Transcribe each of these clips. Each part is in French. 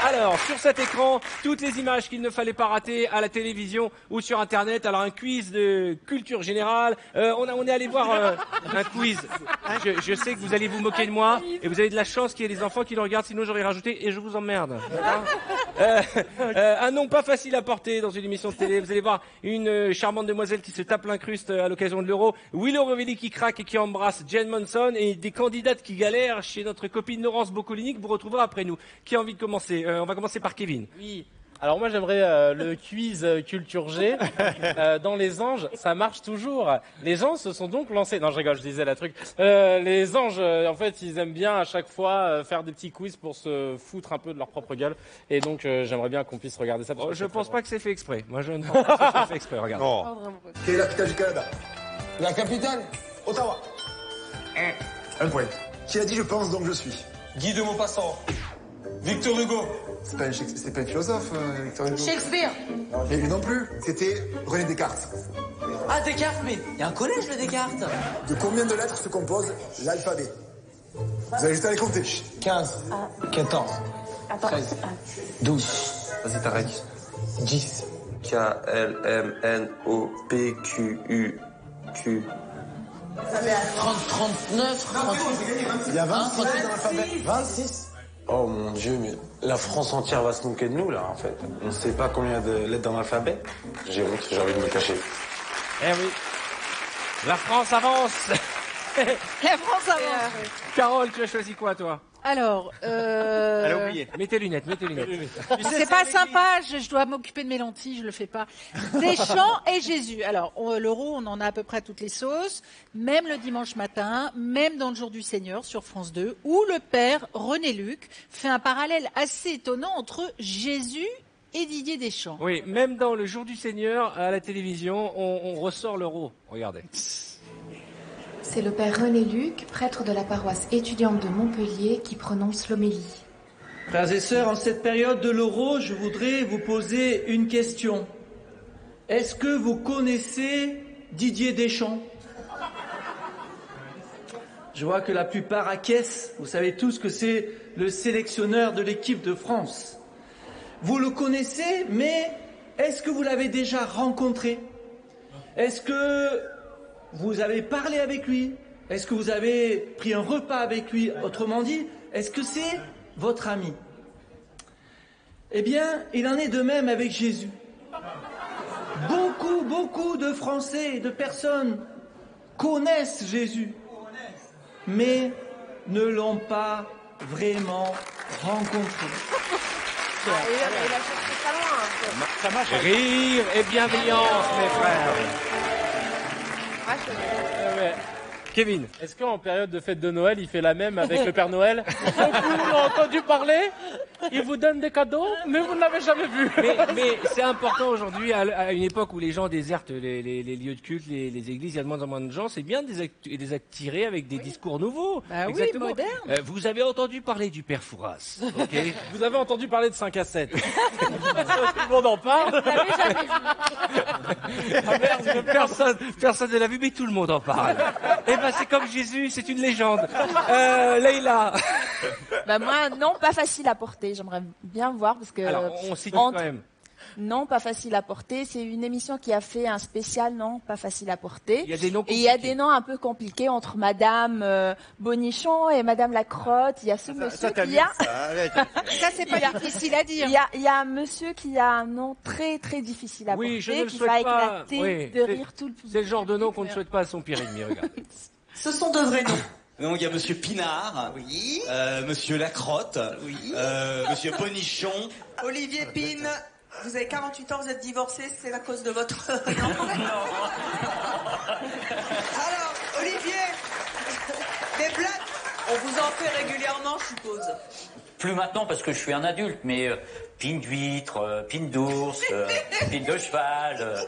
Alors, sur cet écran, toutes les images qu'il ne fallait pas rater à la télévision ou sur Internet. Alors, un quiz de culture générale. On est allé voir un quiz. Je sais que vous allez vous moquer de moi et vous avez de la chance qu'il y ait des enfants qui le regardent, sinon j'aurais rajouté et je vous emmerde. Un nom pas facile à porter dans une émission de télé. Vous allez voir une charmante demoiselle qui se tape l'incruste à l'occasion de l'Euro. Willow Revelli qui craque et qui embrasse Jen Monson et des candidates qui galèrent chez notre copine Laurence Boccolini que vous retrouverez après nous. Qui a envie de commencer? On va commencer par Kevin. Oui. Alors moi j'aimerais le quiz culture G. Dans les anges, ça marche toujours. Les anges se sont donc lancés. Non, je rigole, je disais la truc. Les anges, en fait, ils aiment bien à chaque fois faire des petits quiz pour se foutre un peu de leur propre gueule. Et donc j'aimerais bien qu'on puisse regarder ça. Je pense pas que c'est fait exprès. Moi je ne pense pas que c'est fait exprès. Regarde. Non. Quelle est la capitale du Canada? La capitale? Ottawa. Un point. Qui a dit je pense donc je suis? Guy de Maupassant. Victor Hugo. C'est pas un philosophe, Victor Hugo. Shakespeare. Non, lui non plus. C'était René Descartes. Ah, Descartes, mais il y a un collège, le Descartes. De combien de lettres se compose l'alphabet? Vous avez juste à les compter. 15. 14. 13. 12. Vas-y, t'arrêtes. 10. K-L-M-N-O-P-Q-U-Q. 39, 38. Il y a 26 lettres dans l'alphabet. 26. Oh mon Dieu, mais la France entière va se moquer de nous là en fait. On ne sait pas combien de lettres dans l'alphabet. J'ai honte, j'ai envie de me cacher. Eh oui. La France avance. La France avance. Carole, tu as choisi quoi, toi? Alors, Elle a oublié. Mets tes lunettes. c'est pas sympa, je dois m'occuper de mes lentilles, je le fais pas. Deschamps et Jésus. Alors, l'Euro, on en a à peu près toutes les sauces, même le dimanche matin, même dans le jour du Seigneur sur France 2, où le père René Luc fait un parallèle assez étonnant entre Jésus et Didier Deschamps. Oui, même dans le jour du Seigneur, à la télévision, on ressort l'Euro. Regardez. C'est le père René Luc, prêtre de la paroisse étudiante de Montpellier, qui prononce l'homélie. Frères et sœurs, en cette période de l'Euro, je voudrais vous poser une question. Est-ce que vous connaissez Didier Deschamps? Je vois que la plupart acquiescent. Vous savez tous que c'est le sélectionneur de l'équipe de France. Vous le connaissez, mais est-ce que vous l'avez déjà rencontré? Est-ce que vous avez parlé avec lui? Est-ce que vous avez pris un repas avec lui? Autrement dit, est-ce que c'est votre ami? Eh bien, il en est de même avec Jésus. Beaucoup de Français et de personnes connaissent Jésus, mais ne l'ont pas vraiment rencontré. Il a cherché ça loin. Ça marche. Rire et bienveillance, mes frères. Kevin. Est-ce qu'en période de fête de Noël, il fait la même avec le Père Noël? Donc vous l'avez entendu parler, il vous donne des cadeaux, mais vous ne l'avez jamais vu. Mais c'est important aujourd'hui, à une époque où les gens désertent les lieux de culte, les églises, il y a de moins en moins de gens, c'est bien de les attirer avec des discours nouveaux. Bah oui, Exactement. modernes. Vous avez entendu parler du Père Fouras, ok? Vous avez entendu parler de 5 à 7. Tout le monde en parle. Ah merde, personne ne l'a vu, mais tout le monde en parle. Eh ben, c'est comme Jésus, c'est une légende. Leïla. Bah moi, non, pas facile à porter. J'aimerais bien voir parce que. Alors, on situe quand même. Non, pas facile à porter. C'est une émission qui a fait un spécial, non, pas facile à porter. Il y a des noms et il y a des noms un peu compliqués entre Madame Bonichon et Madame Lacrotte. Il y a ce monsieur qui a. Ça, c'est pas difficile à dire. Il y a un monsieur qui a un nom très très difficile à porter, je ne le qui souhaite va pas. éclater de rire tout le public. C'est le genre de nom qu'on ne souhaite pas à son pire ennemi, regarde. Ce sont de vrais noms. Donc il y a Monsieur Pinard, Oui. Monsieur Lacrotte, Oui. Monsieur Bonichon. Olivier Pine, vous avez 48 ans, vous êtes divorcé, c'est la cause de votre... Alors, Olivier, des blagues, on vous en fait régulièrement, je suppose. Plus maintenant parce que je suis un adulte, mais pine d'huître, pine d'ours, pine de cheval.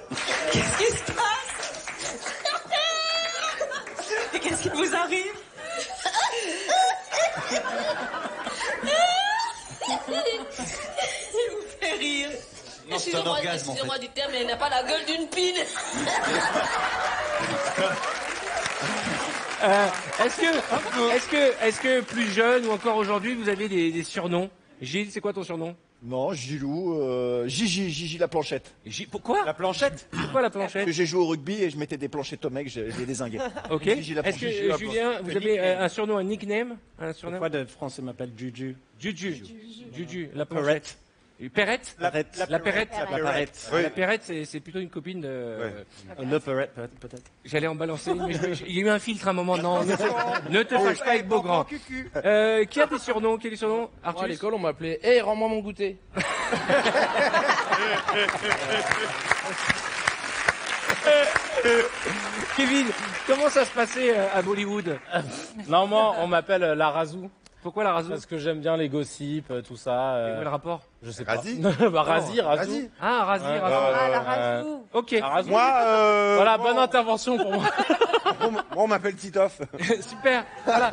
Qu'est-ce qui se passe? Et qu'est-ce qui vous arrive? Il vous fait rire. Non, c'est un orgasme en fait. Excusez-moi du terme, mais elle n'a pas la gueule d'une pine. Est-ce que plus jeune ou encore aujourd'hui, vous avez des surnoms? Gilles, c'est quoi ton surnom? Non, Gilou, Gigi la planchette. Pourquoi? La planchette? Pourquoi la planchette? Parce que j'ai joué au rugby et je mettais des planchettes aux mecs, je les dézinguais. Ok. Gigi la Est-ce que, planchette. Julien, vous avez un surnom, un nickname? Un surnom? Pourquoi de Français m'appelle Juju? Juju, la planchette. Perrette? La Perrette? La Perrette. La Perrette, c'est plutôt une copine de... Le Perrette, peut-être. J'allais en balancer, mais il y a eu un filtre à un moment. Non, ne te fâche pas avec Beaugrand. Qui a des surnoms? Qui a des surnoms? Arthur? Moi, à l'école, on m'appelait « Hey, rends-moi mon goûter ». Kevin, comment ça se passait à Bollywood? Normalement, on m'appelle la Razou. Pourquoi la Razou? Parce que j'aime bien les gossips, tout ça. Quel rapport? Je sais pas. Razi? Bah, Razou. Ah, Razi, Ouais, Razou. Ah, la Razou. Ok. La Razou. Moi, Voilà, bonne intervention pour moi. moi, on m'appelle Titoff. Super. Voilà.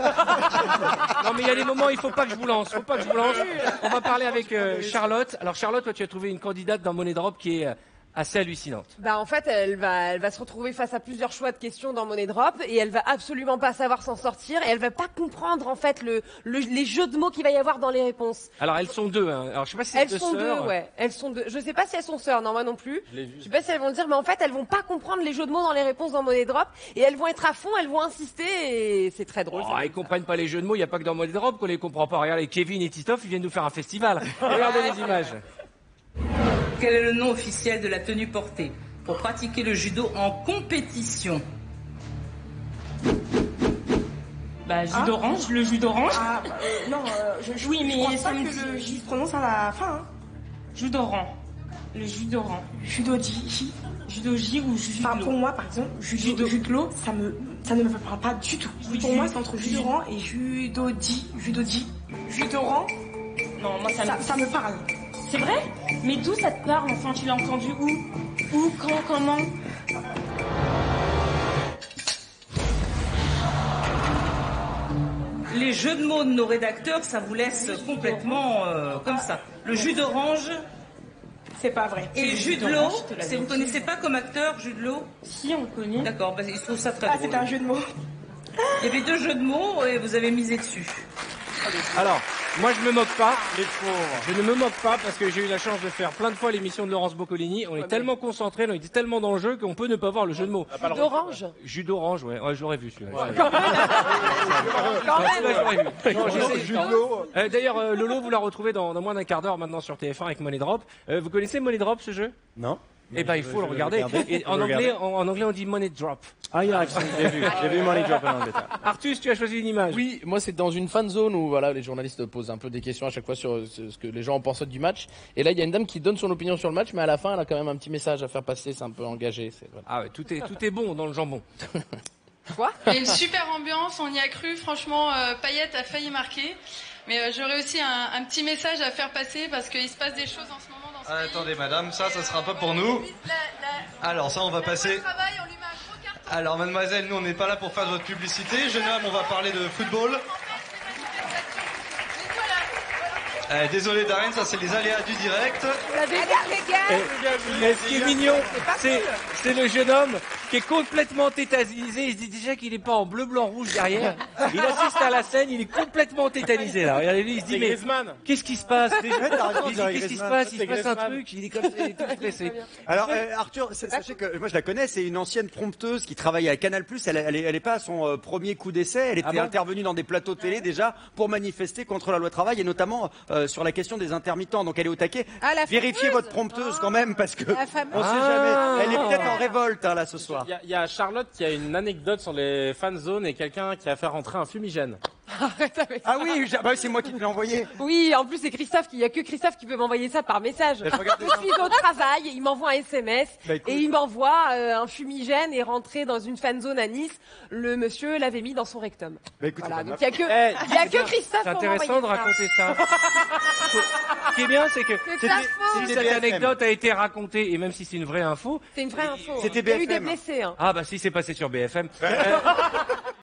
Non, mais il y a des moments, il faut pas que je vous lance. On va parler avec Charlotte. Alors, Charlotte, toi, tu as trouvé une candidate dans Money Drop qui est assez hallucinante. Bah en fait, elle va se retrouver face à plusieurs choix de questions dans Money Drop et elle va absolument pas savoir s'en sortir et elle va pas comprendre en fait les jeux de mots qu'il va y avoir dans les réponses. Alors elles sont deux. Hein. Alors je sais pas si c'est elles deux sont sœurs. deux, ouais. Elles sont deux. Je sais pas si elles sont sœurs, non moi non plus. Je sais pas si elles vont le dire, mais en fait elles vont pas comprendre les jeux de mots dans les réponses dans Money Drop et elles vont être à fond, elles vont insister et c'est très drôle. Oh, ils comprennent pas les jeux de mots. Il y a pas que dans Money Drop qu'on les comprend pas. Regardez, Kevin et Titoff, ils viennent nous faire un festival. Regardez les images. Quel est le nom officiel de la tenue portée pour pratiquer le judo en compétition? Bah, jus d'orange, le jus d'orange. Non, oui, mais ça me que le J se prononce à la fin. Hein. Jus d'orange. Le jus d'orange. Judoji. Judoji ou jus d'eau. Pour moi, par exemple, judo, ça ne me parle pas du tout. Pour moi, c'est entre judorant et judoji. Judorant. Non, moi ça me parle. C'est vrai? Mais d'où ça te parle? Enfin, tu l'as entendu où? Où? Quand? Comment? Les jeux de mots de nos rédacteurs, ça vous laisse complètement comme ça. Le jus d'orange, c'est pas vrai. Et le jus de l'eau, vous connaissez pas comme acteur, jus de l'eau? Si, on le connaît. D'accord, bah, je trouve ça très drôle. c'est un jeu de mots. Il y avait deux jeux de mots et vous avez misé dessus. Alors, moi je me moque pas. Je ne me moque pas parce que j'ai eu la chance de faire plein de fois l'émission de Laurence Boccolini. On est tellement concentrés, on est tellement dans le jeu qu'on peut ne pas voir le jeu de mots. Jus d'orange. Jus d'orange, ouais. Je l'aurais vu celui-là. D'ailleurs, Lolo, vous la retrouvez dans moins d'un quart d'heure maintenant sur TF1 avec Money Drop. Vous connaissez Money Drop, ce jeu? Non. Eh ben, il faut le regarder. Et en anglais, on dit Money Drop. Ah, j'ai vu Money Drop en Angleterre. Artus, tu as choisi une image. Oui, moi c'est dans une fan zone où voilà, les journalistes posent un peu des questions à chaque fois sur ce que les gens en pensent du match. Et là, il y a une dame qui donne son opinion sur le match, mais à la fin, elle a quand même un petit message à faire passer, c'est un peu engagé. Voilà. Ah ouais, tout est bon dans le jambon. Quoi? Il y a une super ambiance, on y a cru, franchement, Payet a failli marquer. Mais j'aurais aussi un petit message à faire passer parce qu'il se passe des choses en ce moment dans ce pays. Attendez madame, ça sera pas pour nous. Alors ça on va passer. Alors mademoiselle, nous on n'est pas là pour faire de votre publicité. Jeune homme, on va parler de football. Désolé Darren, ça c'est les aléas du direct. Et ce qui est mignon, c'est le jeune homme qui est complètement tétanisé. Il se dit déjà qu'il n'est pas en bleu, blanc, rouge derrière. Il assiste à la scène, il est complètement tétanisé là. Regardez lui, il se dit mais qu'est-ce qui se passe? Qu'est-ce qui se passe? Il se passe un truc. Il est comme ça, il est tout stressé. Alors Arthur, sachez que moi je la connais, c'est une ancienne prompteuse qui travaille à Canal+. Elle est pas à son premier coup d'essai. Elle était intervenue dans des plateaux télé déjà pour manifester contre la loi travail et notamment sur la question des intermittents. Donc elle est au taquet. Vérifiez votre prompteuse quand même parce que on sait jamais. Elle est peut-être en révolte là ce soir. Il y a Charlotte qui a une anecdote sur les fan zones et quelqu'un qui a fait rentrer un fumigène. Ah oui, c'est moi qui te l'ai envoyé. Oui, en plus c'est Christophe il y a que Christophe qui peut m'envoyer ça par message. Je suis au travail, il m'envoie un SMS et il m'envoie un fumigène et rentrer dans une fan zone à Nice. Le monsieur l'avait mis dans son rectum. Voilà, donc il y a que Christophe. C'est intéressant de raconter ça. Ce qui est bien, c'est que si cette anecdote a été racontée et même si c'est une vraie info, c'est une vraie info. C'était Il y a eu des BFM. blessés. Ah bah si c'est passé sur BFM.